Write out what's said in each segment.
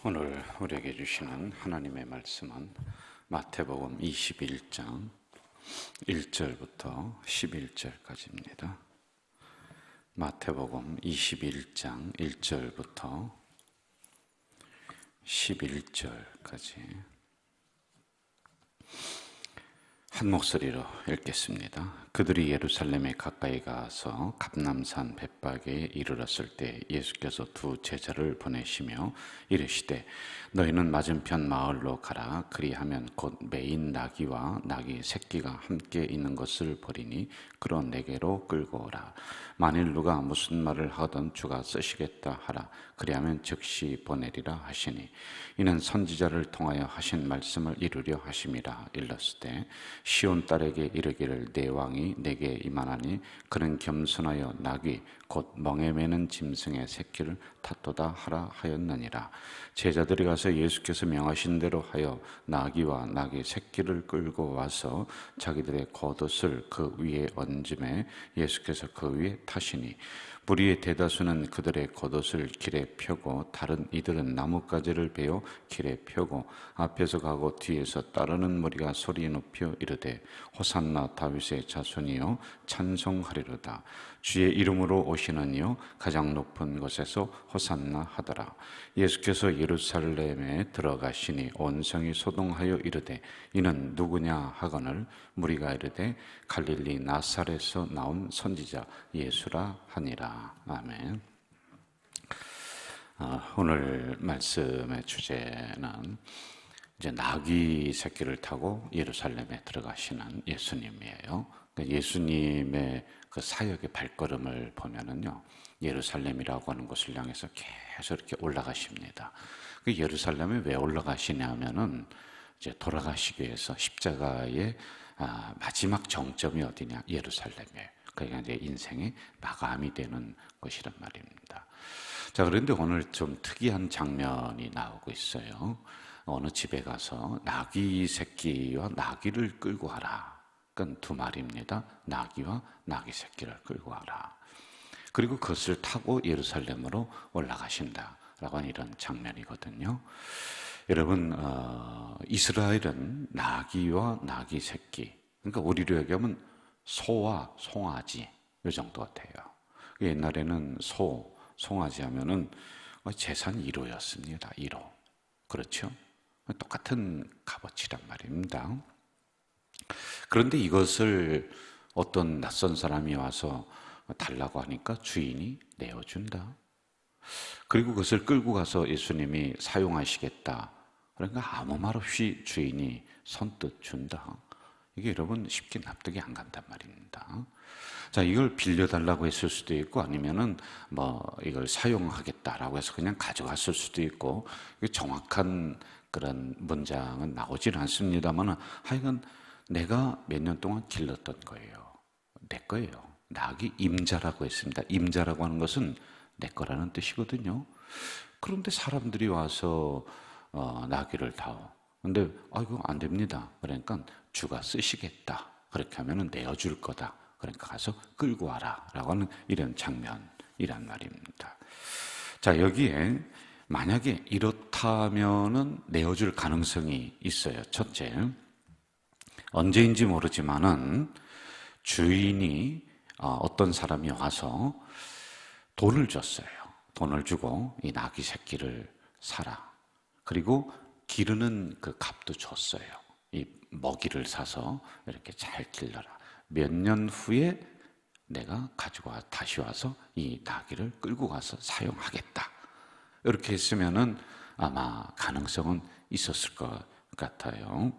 오늘 우리에게 주시는 하나님의 말씀은 마태복음 21장 1절부터 11절까지입니다. 마태복음 21장 1절부터 11절까지 한 목소리로 읽겠습니다. 그들이 예루살렘에 가까이 가서 갑남산 벳박에 이르렀을 때 예수께서 두 제자를 보내시며 이르시되 너희는 맞은편 마을로 가라. 그리하면 곧 매인 나귀와 나귀 새끼가 함께 있는 것을 보리니 그로 내게로 끌고 오라. 만일 누가 무슨 말을 하든 주가 쓰시겠다 하라. 그리하면 즉시 보내리라 하시니 이는 선지자를 통하여 하신 말씀을 이루려 하심이라. 일렀으되 시온 딸에게 이르기를 내 왕이 내게 임하나니 그는 겸손하여 나귀 곧 멍에 매는 짐승의 새끼를 탔도다 하라 하였느니라. 제자들이 가서 예수께서 명하신 대로 하여 나귀와 나귀 새끼를 끌고 와서 자기들의 겉옷을 그 위에 얹음에 예수께서 그 위에 타시니 무리의 대다수는 그들의 겉옷을 길에 펴고 다른 이들은 나뭇가지를 베어 길에 펴고 앞에서 가고 뒤에서 따르는 무리가 소리 높여 이르되 호산나 다윗의 자손이여 찬송하리로다. 주의 이름으로 오시는 이여 가장 높은 곳에서 호산나 하더라. 예수께서 예루살렘에 들어가시니 온 성이 소동하여 이르되 이는 누구냐 하거늘 무리가 이르되 갈릴리 나사렛에서 나온 선지자 예수라 하니라. 아멘. 오늘 말씀의 주제는 이제 나귀 새끼를 타고 예루살렘에 들어가시는 예수님이에요. 예수님의 그 사역의 발걸음을 보면은요, 예루살렘이라고 하는 곳을 향해서 계속 이렇게 올라가십니다. 그 예루살렘에 왜 올라가시냐면은 이제 돌아가시기 위해서 십자가의 마지막 정점이 어디냐? 예루살렘이에요. 그러니까 이제 인생의 마감이 되는 것이란 말입니다. 자, 그런데 오늘 좀 특이한 장면이 나오고 있어요. 어느 집에 가서 나귀 새끼와 나귀를 끌고 와라. 그건 두 말입니다. 나귀와 나귀 새끼를 끌고 와라. 그리고 그것을 타고 예루살렘으로 올라가신다라고 하는 이런 장면이거든요. 여러분, 이스라엘은 나귀와 나귀 새끼, 그러니까 우리로 얘기하면 소와 송아지 이 정도 같아요. 옛날에는 소, 송아지 하면은 재산 1호였습니다. 1호. 그렇죠? 똑같은 값어치란 말입니다. 그런데 이것을 어떤 낯선 사람이 와서 달라고 하니까 주인이 내어준다. 그리고 그것을 끌고 가서 예수님이 사용하시겠다. 그러니까 아무 말 없이 주인이 선뜻 준다. 이게 여러분 쉽게 납득이 안 간단 말입니다. 자, 이걸 빌려달라고 했을 수도 있고 아니면은 이걸 사용하겠다라고 해서 그냥 가져갔을 수도 있고, 정확한 그런 문장은 나오진 않습니다만 하여간 내가 몇 년 동안 길렀던 거예요. 내 거예요. 나귀 임자라고 했습니다. 임자라고 하는 것은 내 거라는 뜻이거든요. 그런데 사람들이 와서 나귀를 타오. 근데 이거 안 됩니다. 그러니까 주가 쓰시겠다. 그렇게 하면은 내어줄 거다. 그러니까 가서 끌고 와라 라고 하는 이런 장면이란 말입니다. 자, 여기에 만약에 이렇다면은 내어줄 가능성이 있어요. 첫째, 언제인지 모르지만은 주인이 어떤 사람이 와서 돈을 줬어요. 돈을 주고 이 나귀 새끼를 사라. 그리고 기르는 그 값도 줬어요. 이 먹이를 사서 이렇게 잘 길러라. 몇 년 후에 내가 가지고 다시 와서 이 나귀를 끌고 가서 사용하겠다. 이렇게 했으면은 아마 가능성은 있었을 것 같아요.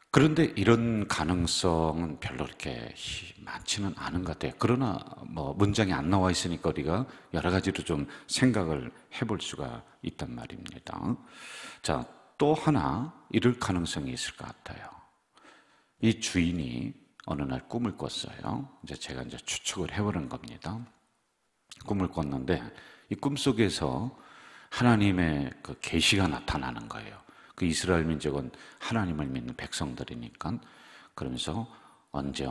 그런데 이런 가능성은 별로 이렇게 많지는 않은 것 같아요. 그러나 문장이 안 나와 있으니까 우리가 여러 가지로 좀 생각을 해볼 수가 있단 말입니다. 자, 또 하나 이럴 가능성이 있을 것 같아요. 이 주인이 어느 날 꿈을 꿨어요. 제가 추측을 해보는 겁니다. 꿈을 꿨는데 이 꿈 속에서 하나님의 그 계시가 나타나는 거예요. 그 이스라엘 민족은 하나님을 믿는 백성들이니까. 그러면서 언제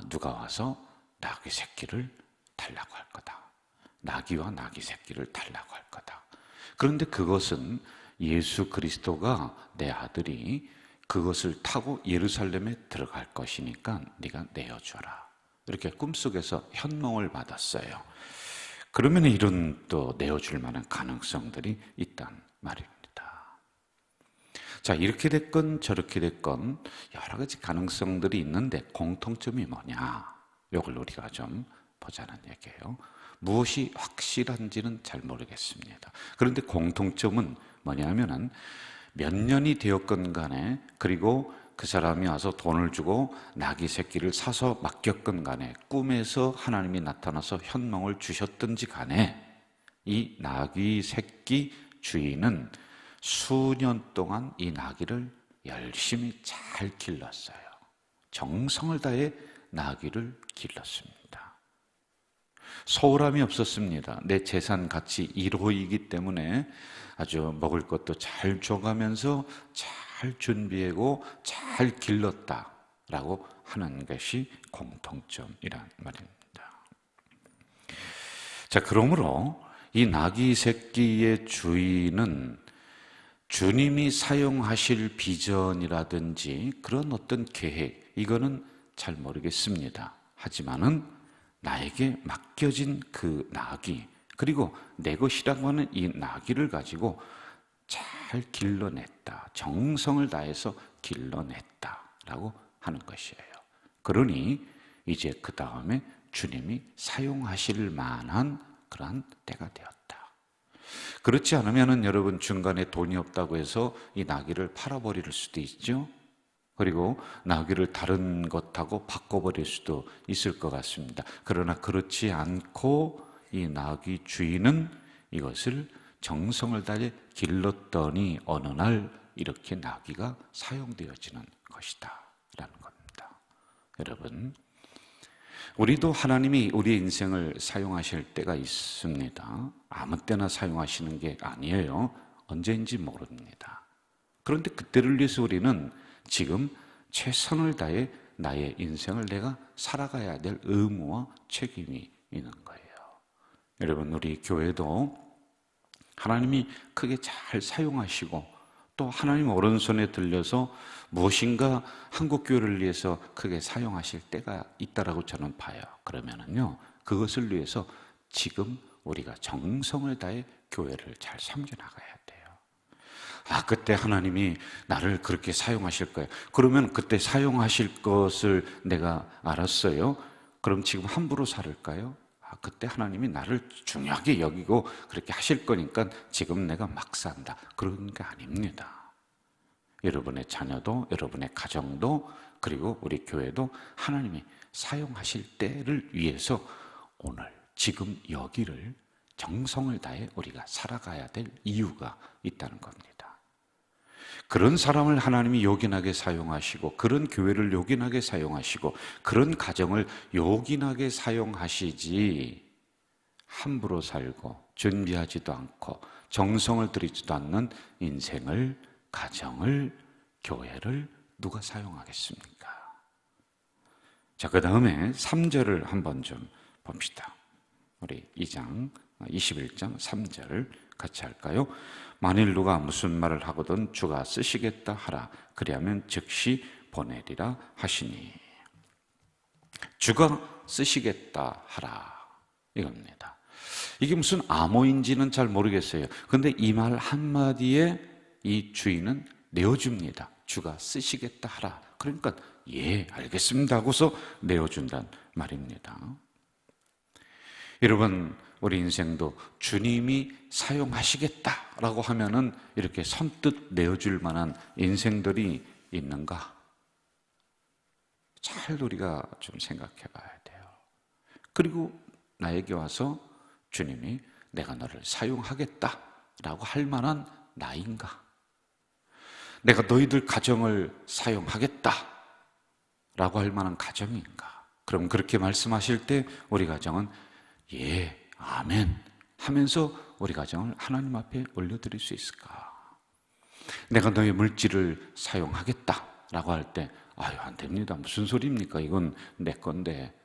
누가 와서 나귀 새끼를 달라고 할 거다. 나귀와 나귀 새끼를 달라고 할 거다. 그런데 그것은 예수 그리스도가 내 아들이 그것을 타고 예루살렘에 들어갈 것이니까 네가 내어줘라. 이렇게 꿈속에서 현몽을 받았어요. 그러면 이런 또 내어줄 만한 가능성들이 있단 말입니다. 자, 이렇게 됐건 저렇게 됐건 여러 가지 가능성들이 있는데 공통점이 뭐냐? 이걸 우리가 좀 보자는 얘기예요. 무엇이 확실한지는 잘 모르겠습니다. 그런데 공통점은 뭐냐면은 몇 년이 되었건 간에, 그리고 그 사람이 와서 돈을 주고 나귀 새끼를 사서 맡겼건 간에, 꿈에서 하나님이 나타나서 현몽을 주셨든지 간에 이 나귀 새끼 주인은 수년 동안 이 나귀를 열심히 잘 길렀어요. 정성을 다해 나귀를 길렀습니다. 소홀함이 없었습니다. 내 재산 가치 1호이기 때문에 아주 먹을 것도 잘 줘가면서 잘 준비하고 잘 길렀다라고 하는 것이 공통점이란 말입니다. 자, 그러므로 이 나귀 새끼의 주인은 주님이 사용하실 비전이라든지 그런 어떤 계획, 이거는 잘 모르겠습니다. 하지만은 나에게 맡겨진 그 나귀, 그리고 내 것이라고 하는 이 나귀를 가지고 잘 길러냈다, 정성을 다해서 길러냈다라고 하는 것이에요. 그러니 이제 그 다음에 주님이 사용하실 만한 그러한 때가 되었다. 그렇지 않으면은 여러분, 중간에 돈이 없다고 해서 이 나귀를 팔아버릴 수도 있죠. 그리고 나귀를 다른 것하고 바꿔버릴 수도 있을 것 같습니다. 그러나 그렇지 않고 이 나귀 주인은 이것을 정성을 다해 길렀더니 어느 날 이렇게 나귀가 사용되어지는 것이다 라는 겁니다. 여러분, 우리도 하나님이 우리의 인생을 사용하실 때가 있습니다. 아무 때나 사용하시는 게 아니에요. 언제인지 모릅니다. 그런데 그때를 위해서 우리는 지금 최선을 다해 나의 인생을 내가 살아가야 될 의무와 책임이 있는 거예요. 여러분, 우리 교회도 하나님이 크게 잘 사용하시고 또 하나님 오른손에 들려서 무엇인가 한국교회를 위해서 크게 사용하실 때가 있다라고 저는 봐요. 그러면은요, 그것을 위해서 지금 우리가 정성을 다해 교회를 잘 섬겨나가야 돼요. 아, 그때 하나님이 나를 그렇게 사용하실 거예요. 그러면 그때 사용하실 것을 내가 알았어요. 그럼 지금 함부로 살을까요? 아, 그때 하나님이 나를 중요하게 여기고 그렇게 하실 거니까 지금 내가 막 산다, 그런 게 아닙니다. 여러분의 자녀도, 여러분의 가정도, 그리고 우리 교회도 하나님이 사용하실 때를 위해서 오늘 지금 여기를 정성을 다해 우리가 살아가야 될 이유가 있다는 겁니다. 그런 사람을 하나님이 요긴하게 사용하시고, 그런 교회를 요긴하게 사용하시고, 그런 가정을 요긴하게 사용하시지, 함부로 살고 준비하지도 않고 정성을 들이지도 않는 인생을, 가정을, 교회를 누가 사용하겠습니까? 자, 그 다음에 3절을 한번 좀 봅시다. 우리 2장 21장 3절 같이 할까요? 만일 누가 무슨 말을 하거든 주가 쓰시겠다 하라. 그리하면 즉시 보내리라 하시니. 주가 쓰시겠다 하라, 이겁니다. 이게 무슨 암호인지는 잘 모르겠어요. 근데 이 말 한마디에 이 주인은 내어줍니다. 주가 쓰시겠다 하라. 그러니까 예, 알겠습니다 하고서 내어준다는 말입니다. 여러분, 우리 인생도 주님이 사용하시겠다라고 하면은 이렇게 선뜻 내어줄 만한 인생들이 있는가? 잘 우리가 좀 생각해 봐야 돼요. 그리고 나에게 와서 주님이 내가 너를 사용하겠다라고 할 만한 나인가? 내가 너희들 가정을 사용하겠다라고 할 만한 가정인가? 그럼 그렇게 말씀하실 때 우리 가정은 예, 아멘 하면서 우리 가정을 하나님 앞에 올려드릴 수 있을까? 내가 너의 물질을 사용하겠다라고 할 때 아유, 안 됩니다. 무슨 소리입니까? 이건 내 건데.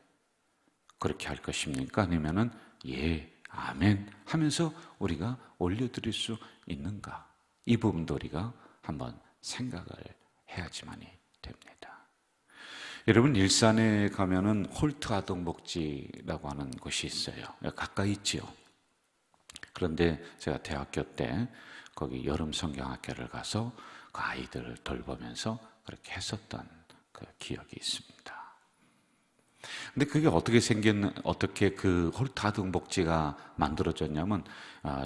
그렇게 할 것입니까? 아니면은 예, 아멘 하면서 우리가 올려드릴 수 있는가? 이 부분도 우리가 한번 생각을 해야지만이 됩니다. 여러분, 일산에 가면은 홀트 아동복지라고 하는 곳이 있어요. 가까이 있지요. 그런데 제가 대학교 때 거기 여름 성경학교를 가서 그 아이들을 돌보면서 그렇게 했었던 그 기억이 있습니다. 근데 그게 어떻게 그 홀트 아동복지가 만들어졌냐면,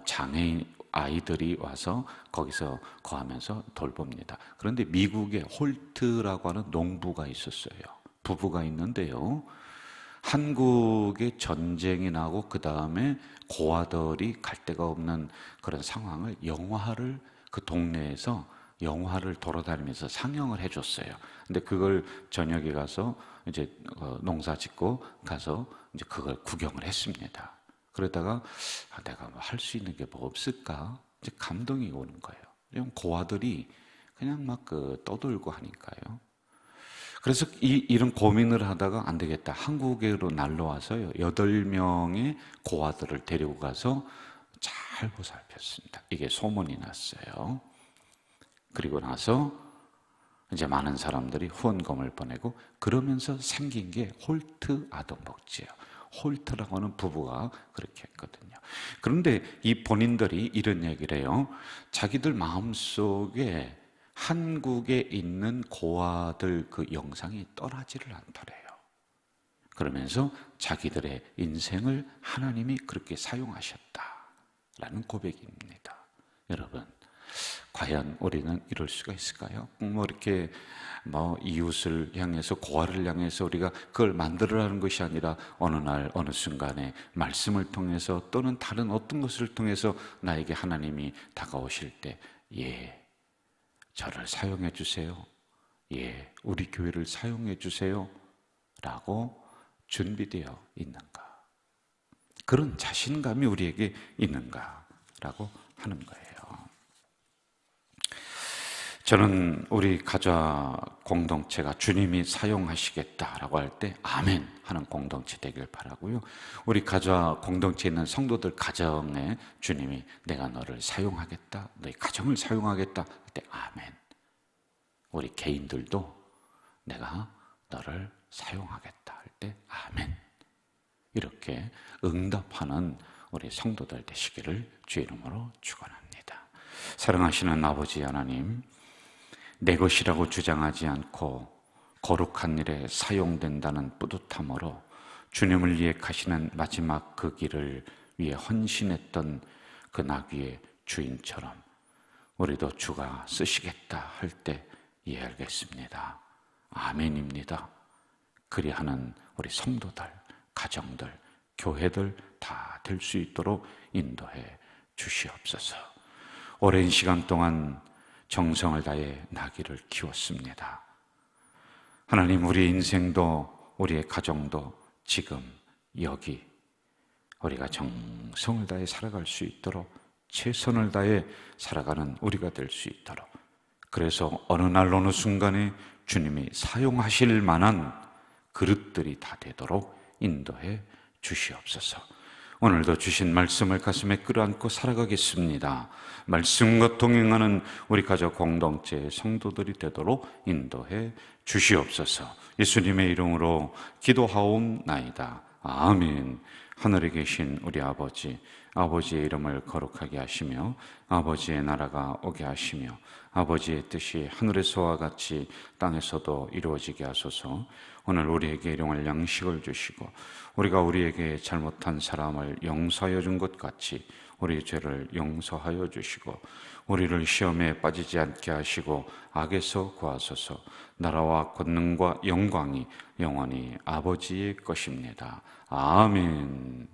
장애인 아이들이 와서 거기서 거하면서 돌봅니다. 그런데 미국에 홀트라고 하는 농부가 있었어요. 부부가 있는데요. 한국에 전쟁이 나고 그 다음에 고아들이 갈 데가 없는 그런 상황을 영화를 그 동네에서 영화를 돌아다니면서 상영을 해줬어요. 근데 그걸 저녁에 가서 이제 농사 짓고 가서 이제 그걸 구경을 했습니다. 그러다가 내가 뭐 할 수 있는 게 뭐 없을까? 이제 감동이 오는 거예요. 고아들이 그냥 막 떠들고 하니까요. 그래서 이런 고민을 하다가 안 되겠다. 한국으로 날라와서요. 8명의 고아들을 데리고 가서 잘 보살폈습니다. 이게 소문이 났어요. 그리고 나서 이제 많은 사람들이 후원금을 보내고 그러면서 생긴 게 홀트 아동복지예요. 홀트라고 하는 부부가 그렇게 했거든요. 그런데 이 본인들이 이런 얘기를 해요. 자기들 마음속에 한국에 있는 고아들 그 영상이 떠나지를 않더래요. 그러면서 자기들의 인생을 하나님이 그렇게 사용하셨다라는 고백입니다. 여러분, 과연 우리는 이럴 수가 있을까요? 이렇게 이웃을 향해서, 고아를 향해서 우리가 그걸 만들어라는 것이 아니라 어느 날 어느 순간에 말씀을 통해서 또는 다른 어떤 것을 통해서 나에게 하나님이 다가오실 때, 저를 사용해 주세요. 우리 교회를 사용해 주세요. 라고 준비되어 있는가? 그런 자신감이 우리에게 있는가? 라고 하는 거예요. 저는 우리 가자 공동체가 주님이 사용하시겠다라고 할 때 아멘 하는 공동체 되길 바라고요. 우리 가자 공동체에 있는 성도들 가정에 주님이 내가 너를 사용하겠다, 너희 가정을 사용하겠다 할 때 아멘. 우리 개인들도 내가 너를 사용하겠다 할 때 아멘. 이렇게 응답하는 우리 성도들 되시기를 주의 이름으로 축원합니다. 사랑하시는 아버지 하나님, 내 것이라고 주장하지 않고 거룩한 일에 사용된다는 뿌듯함으로 주님을 위해 가시는 마지막 그 길을 위해 헌신했던 그 나귀의 주인처럼 우리도 주가 쓰시겠다 할 때 이해하겠습니다. 아멘입니다. 그리하는 우리 성도들, 가정들, 교회들 다 될 수 있도록 인도해 주시옵소서. 오랜 시간 동안 정성을 다해 나귀를 키웠습니다. 하나님, 우리 인생도 우리의 가정도 지금 여기 우리가 정성을 다해 살아갈 수 있도록, 최선을 다해 살아가는 우리가 될 수 있도록, 그래서 어느 날 어느 순간에 주님이 사용하실 만한 그릇들이 다 되도록 인도해 주시옵소서. 오늘도 주신 말씀을 가슴에 끌어안고 살아가겠습니다. 말씀과 동행하는 우리 가족 공동체의 성도들이 되도록 인도해 주시옵소서. 예수님의 이름으로 기도하옵나이다. 아멘. 하늘에 계신 우리 아버지, 아버지의 이름을 거룩하게 하시며 아버지의 나라가 오게 하시며 아버지의 뜻이 하늘에서와 같이 땅에서도 이루어지게 하소서. 오늘 우리에게 일용할 양식을 주시고 우리가 우리에게 잘못한 사람을 용서하여 준 것 같이 우리 죄를 용서하여 주시고 우리를 시험에 빠지지 않게 하시고 악에서 구하소서. 나라와 권능과 영광이 영원히 아버지의 것입니다. 아멘.